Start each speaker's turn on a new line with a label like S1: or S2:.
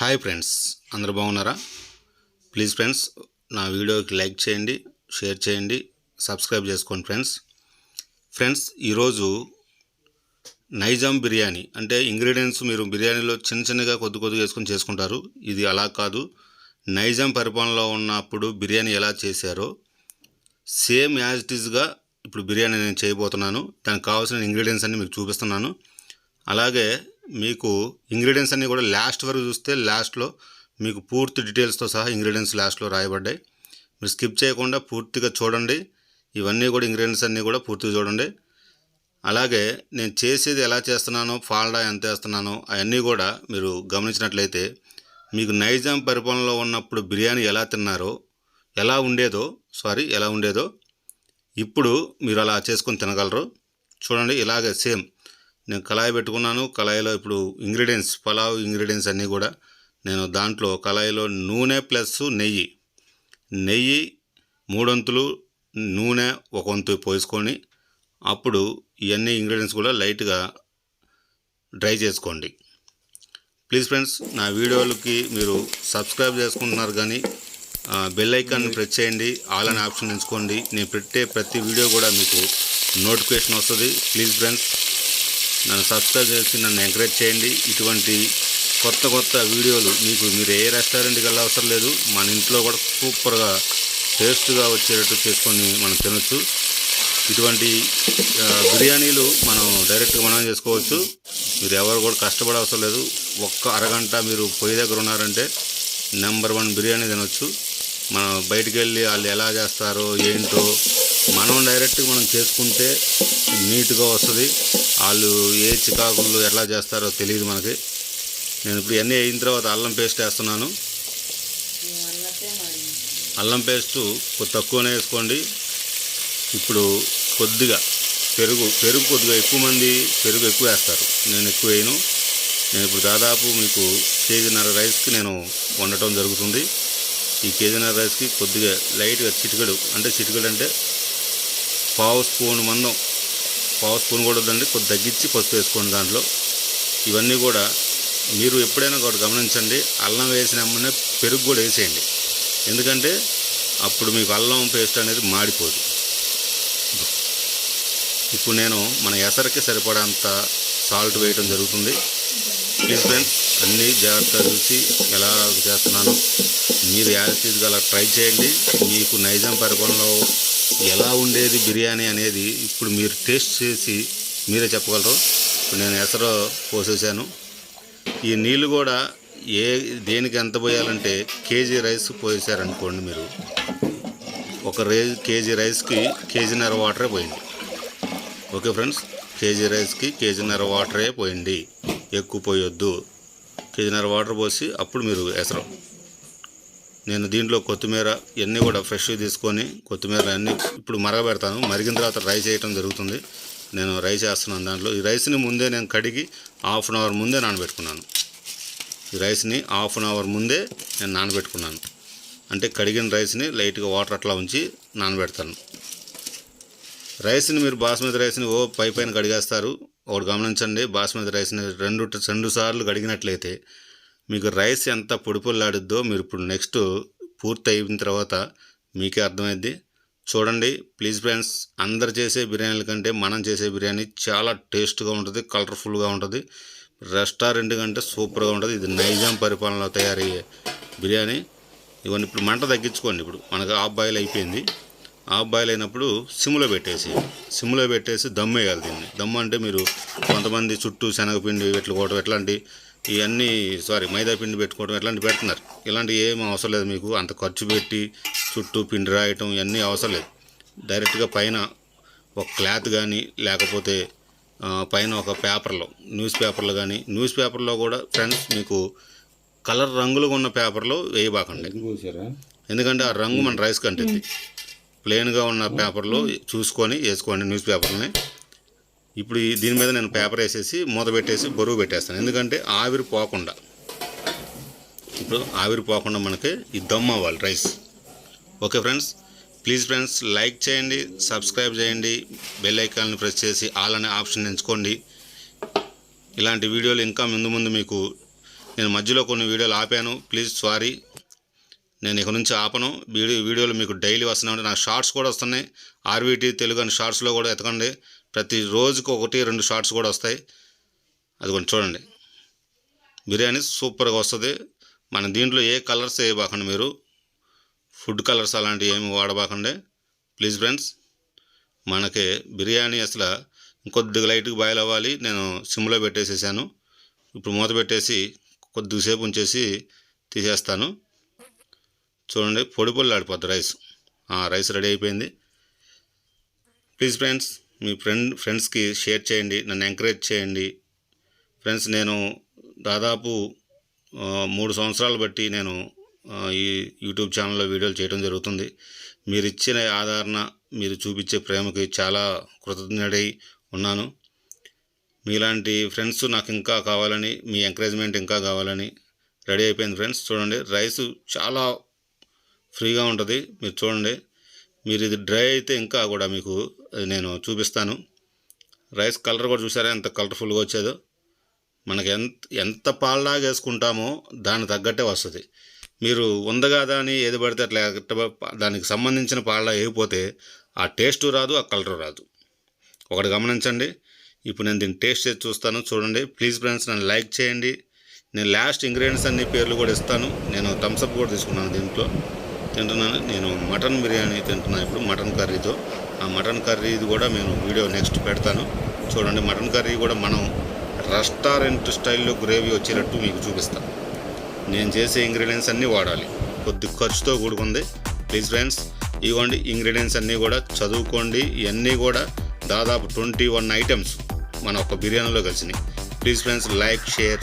S1: Hi friends, అందరూ బాగున్నారా? Please friends, నా వీడియోకి లైక్ చేయండి, షేర్ చేయండి, సబ్స్క్రైబ్ చేసుకోండి ఫ్రెండ్స్. ఈరోజు నైజాం బిర్యానీ అంటే ఇంగ్రీడియంట్స్ మీరు బిర్యానీలో చిన్న చిన్నగా కొద్దిగా వేసుకొని చేసుకుంటారు. ఇది అలా కాదు. నైజాం పరిపాలనలో ఉన్నప్పుడు బిర్యానీ ఎలా చేశారో సేమ్ యాజ్ ఇట్ ఈజ్గా ఇప్పుడు బిర్యానీ నేను చేయబోతున్నాను. దానికి కావాల్సిన ఇంగ్రీడియంట్స్ అన్నీ మీకు చూపిస్తున్నాను. అలాగే మీకు ఇంగ్రీడియంట్స్ అన్నీ కూడా లాస్ట్ వరకు చూస్తే లాస్ట్లో మీకు పూర్తి డీటెయిల్స్తో సహా ఇంగ్రీడియంట్స్ లాస్ట్లో రాయబడ్డాయి. మీరు స్కిప్ చేయకుండా పూర్తిగా చూడండి. ఇవన్నీ కూడా ఇంగ్రీడియంట్స్ అన్నీ కూడా పూర్తిగా చూడండి. అలాగే నేను చేసేది ఎలా చేస్తున్నానో, ఫాల్డా ఎంత వేస్తున్నానో అవన్నీ కూడా మీరు గమనించినట్లయితే మీకు నైజాం పరిపాలనలో ఉన్నప్పుడు బిర్యానీ ఎలా తిన్నారో ఎలా ఉండేదో ఇప్పుడు మీరు అలా చేసుకొని తినగలరు. చూడండి, ఇలాగే సేమ్ నేను కళాయి పెట్టుకున్నాను. కళాయిలో ఇప్పుడు ఇంగ్రీడియంట్స్, పలావ్ ఇంగ్రీడియంట్స్ అన్నీ కూడా నేను దాంట్లో కళాయిలో నూనె ప్లస్ నెయ్యి 3 వంతులు, నూనె 1 వంతు పోసుకొని అప్పుడు ఇవన్నీ ఇంగ్రీడియంట్స్ కూడా లైట్గా డ్రై చేసుకోండి. ప్లీజ్ ఫ్రెండ్స్, నా వీడియోలకి మీరు సబ్స్క్రైబ్ చేసుకుంటున్నారు కానీ బెల్ ఐకాన్ని ప్రెస్ చేయండి, ఆల్ అనే ఆప్షన్ ఎంచుకోండి. నేను పెట్టే ప్రతి వీడియో కూడా మీకు నోటిఫికేషన్ వస్తుంది. ప్లీజ్ ఫ్రెండ్స్, నన్ను సబ్స్క్రైబ్ చేసి నన్ను ఎంకరేజ్ చేయండి. ఇటువంటి కొత్త వీడియోలు మీరు ఏ రెస్టారెంట్కి వెళ్ళవసరం లేదు, మన ఇంట్లో కూడా సూపర్గా టేస్ట్గా వచ్చేటట్టు చేసుకొని మనం తినొచ్చు. ఇటువంటి బిర్యానీలు మనం డైరెక్ట్గా మనం చేసుకోవచ్చు. మీరు ఎవరు కూడా కష్టపడవసరం లేదు. ఒక్క అరగంట మీరు పొయ్యి దగ్గర ఉన్నారంటే నెంబర్ 1 బిర్యానీ తినొచ్చు. మనం బయటికి వెళ్ళి వాళ్ళు ఎలా చేస్తారో ఏంటో మనం డైరెక్ట్గా మనం చేసుకుంటే నీట్గా వస్తుంది. వాళ్ళు ఏ చికాకులు ఎలా చేస్తారో తెలియదు మనకి. నేను ఇప్పుడు ఇవన్నీ అయిన తర్వాత అల్లం పేస్ట్ వేస్తున్నాను. అల్లం పేస్టు తక్కువనే వేసుకోండి. ఇప్పుడు కొద్దిగా పెరుగు కొద్దిగా ఎక్కువ మంది పెరుగు ఎక్కువ వేస్తారు, నేను ఎక్కువ వేయను. నేను ఇప్పుడు దాదాపు మీకు 1.5 kg రైస్కి నేను వండటం జరుగుతుంది. ఈ 1.5 kg రైస్కి కొద్దిగా లైట్గా చిటికెడు అంటే పావు స్పూన్ మందం, పావు స్పూన్ కూడా వద్దండి, కొద్ది తగ్గించి పసుపు వేసుకోండి దాంట్లో. ఇవన్నీ కూడా మీరు ఎప్పుడైనా కూడా గమనించండి, అల్లం వేసిన వెంటనే పెరుగు కూడా వేసేయండి. ఎందుకంటే అప్పుడు మీకు అల్లం పేస్ట్ అనేది మాడిపోదు. ఇప్పుడు నేను మన ఎసరికి సరిపడంత సాల్ట్ వేయడం జరుగుతుంది. ప్లీజ్ ఫ్రెండ్స్, అన్నీ జాగ్రత్తగా చూసి ఎలా చేస్తున్నాను మీరు యాజిటీజ్గా అలా ట్రై చేయండి. మీకు నైజాం పరిపాలనలో ఎలా ఉండేది బిర్యానీ అనేది ఇప్పుడు మీరు టేస్ట్ చేసి మీరే చెప్పగలరు. ఇప్పుడు నేను ఎసరు పోసేసాను. ఈ నీళ్ళు కూడా దేనికి ఎంత పోయాలంటే కేజీ రైస్ పోసారనుకోండి, మీరు ఒక కేజీ రైస్కి 1.5 kg వాటరే పోయింది. ఓకే ఫ్రెండ్స్, కేజీ రైస్కి 1.5 kg వాటరే పోయింది, ఎక్కువ పోయొద్దు. 1.5 kg వాటర్ పోసి అప్పుడు మీరు ఎసరు. నేను దీంట్లో కొత్తిమీర ఇవన్నీ కూడా ఫ్రెష్గా తీసుకొని కొత్తిమీర అన్నీ ఇప్పుడు మరగబెడతాను. మరిగిన తర్వాత రైస్ వేయటం జరుగుతుంది. నేను రైస్ వేస్తున్నాను దాంట్లో. ఈ రైస్ని ముందే నేను కడిగి 1/2 అవర్ ముందే నానబెట్టుకున్నాను. ఈ రైస్ని 1/2 అవర్ ముందే నేను నానబెట్టుకున్నాను. అంటే కడిగిన రైస్ని లైట్గా వాటర్ అట్లా ఉంచి నానబెడతాను. రైస్ని మీరు బాస్మతి రైస్ని పైన కడిగేస్తారు. ఒకటి గమనించండి, బాస్మతి రైస్ని 2 సార్లు కడిగినట్లయితే మీకు రైస్ ఎంత పొడిపొల్లాడిద్దో మీరు ఇప్పుడు నెక్స్ట్ పూర్తి అయిన తర్వాత మీకే అర్థమైద్ది. చూడండి ప్లీజ్ ఫ్రెండ్స్, అందరు చేసే బిర్యానీల కంటే మనం చేసే బిర్యానీ చాలా టేస్ట్గా ఉంటుంది, కలర్ఫుల్గా ఉంటుంది, రెస్టారెంట్ కంటే సూపర్గా ఉంటుంది. ఇది నైజాం పరిపాలనలో తయారయ్యే బిర్యానీ. ఇవన్నీ ఇప్పుడు మంట తగ్గించుకోండి. ఇప్పుడు మనకు హాఫ్ బాయిల్ అయిపోయింది. హాఫ్ బాయిల్ అయినప్పుడు సిమ్లో పెట్టేసి దమ్ వేయాలి. దీన్ని దమ్ అంటే మీరు కొంతమంది చుట్టూ శనగపిండి పెట్టుకోవడం ఇట్లాంటి ఇవన్నీ మైదా పిండి పెట్టుకోవడం ఇట్లాంటివి పెడుతున్నారు. ఇలాంటివి ఏం అవసరం లేదు. మీకు అంత ఖర్చు పెట్టి చుట్టూ పిండి రాయటం ఇవన్నీ అవసరం లేదు. డైరెక్ట్గా పైన ఒక క్లాత్ కానీ లేకపోతే పైన ఒక పేపర్లో న్యూస్ పేపర్లో కూడా ఫ్రెండ్స్ మీకు కలర్ రంగులుగా ఉన్న పేపర్లో వేయబాకండి. ఎందుకంటే ఆ రంగు మన రైస్ కంటుంది. ప్లెయిన్గా ఉన్న పేపర్లో చూసుకొని వేసుకోండి న్యూస్ పేపర్ని. ఇప్పుడు దీని మీద నేను పేపర్ వేసేసి మూత పెట్టేసి బరువు పెట్టేస్తాను. ఎందుకంటే ఆవిరి పోకుండా మనకి ఈ దమ్ అవ్వాలి rice. Okay friends, please friends, like చేయండి, సబ్స్క్రైబ్ చేయండి, బెల్ ఐకాన్ని ప్రెస్ చేసి ఆల్ అనే ఆప్షన్ ఎంచుకోండి. ఇలాంటి వీడియోలు ఇంకా ముందు మీకు నేను మధ్యలో కొన్ని వీడియోలు ఆపాను, ప్లీజ్ సారీ. నేను ఇక నుంచి ఆపను. వీడియోలు మీకు డైలీ వస్తున్నాయి. నాకు షార్ట్స్ కూడా వస్తున్నాయి. RVT తెలుగు అని షార్ట్స్లో కూడా ఎతకండి. ప్రతి రోజుకి 1-2 షార్ట్స్ కూడా వస్తాయి. అది కొంచెం చూడండి. బిర్యానీ సూపర్గా వస్తుంది. మన దీంట్లో ఏ కలర్స్ వేయబాకండి, మీరు ఫుడ్ కలర్స్ అలాంటివి ఏమి వాడబాకండి ప్లీజ్ ఫ్రెండ్స్. మనకి బిర్యానీ అసలు ఇంకొద్దిగా లైట్గా బాయిల్ అవ్వాలి. నేను సిమ్లో పెట్టేసేసాను. ఇప్పుడు మూత పెట్టేసి కొద్దిసేపు ఉంచేసి తీసేస్తాను. చూడండి, పొడి ఆడిపోద్ది రైస్ రెడీ అయిపోయింది. ప్లీజ్ ఫ్రెండ్స్, మీ ఫ్రెండ్స్కి షేర్ చేయండి, నన్ను ఎంకరేజ్ చేయండి ఫ్రెండ్స్. నేను దాదాపు 3 సంవత్సరాలు బట్టి నేను ఈ యూట్యూబ్ ఛానల్లో వీడియోలు చేయడం జరుగుతుంది. మీరు ఇచ్చిన ఆదరణ, మీరు చూపించే ప్రేమకి చాలా కృతజ్ఞుడై ఉన్నాను. మీలాంటి ఫ్రెండ్స్ నాకు ఇంకా కావాలని, మీ ఎంకరేజ్మెంట్ ఇంకా కావాలని. రెడీ అయిపోయింది ఫ్రెండ్స్. చూడండి, రైస్ చాలా ఫ్రీగా ఉంటుంది. మీరు చూడండి, మీరు ఇది డ్రై అయితే ఇంకా కూడా మీకు నేను చూపిస్తాను. రైస్ కలర్ కూడా చూసారా ఎంత కలర్ఫుల్గా వచ్చేదో. మనకి ఎంత పాలలాగా వేసుకుంటామో దానికి తగ్గట్టే వస్తుంది. మీరు ఉందగాదా అని ఏది పడితే అట్లా దానికి సంబంధించిన పాలలా వేయకపోతే ఆ టేస్ట్ రాదు, ఆ కలర్ రాదు. ఒకటి గమనించండి. ఇప్పుడు నేను దీన్ని టేస్ట్ చేసి చూస్తాను. చూడండి ప్లీజ్ ఫ్రెండ్స్, నన్ను లైక్ చేయండి. నేను లాస్ట్ ఇంగ్రీడియంట్స్ అన్ని పేర్లు కూడా ఇస్తాను. నేను థమ్స్అప్ కూడా తీసుకున్నాను. దీంట్లో తింటున్నాను. నేను మటన్ బిర్యానీ తింటున్నాను ఇప్పుడు, మటన్ కర్రీతో. ఆ మటన్ కర్రీది కూడా నేను వీడియో నెక్స్ట్ పెడతాను. చూడండి, మటన్ కర్రీ కూడా మనం రెస్టారెంట్ స్టైల్లో గ్రేవీ వచ్చేటట్టు మీకు చూపిస్తాను. నేను చేసే ఇంగ్రీడియంట్స్ అన్నీ వాడాలి, కొద్ది ఖర్చుతో కూడుకుంది. ప్లీజ్ ఫ్రెండ్స్, ఇవ్వండి ఇంగ్రీడియంట్స్ అన్నీ కూడా చదువుకోండి. ఇవన్నీ కూడా దాదాపు 21 ఐటమ్స్ మన ఒక బిర్యానీలో కలిసినాయి. Please friends, like, share.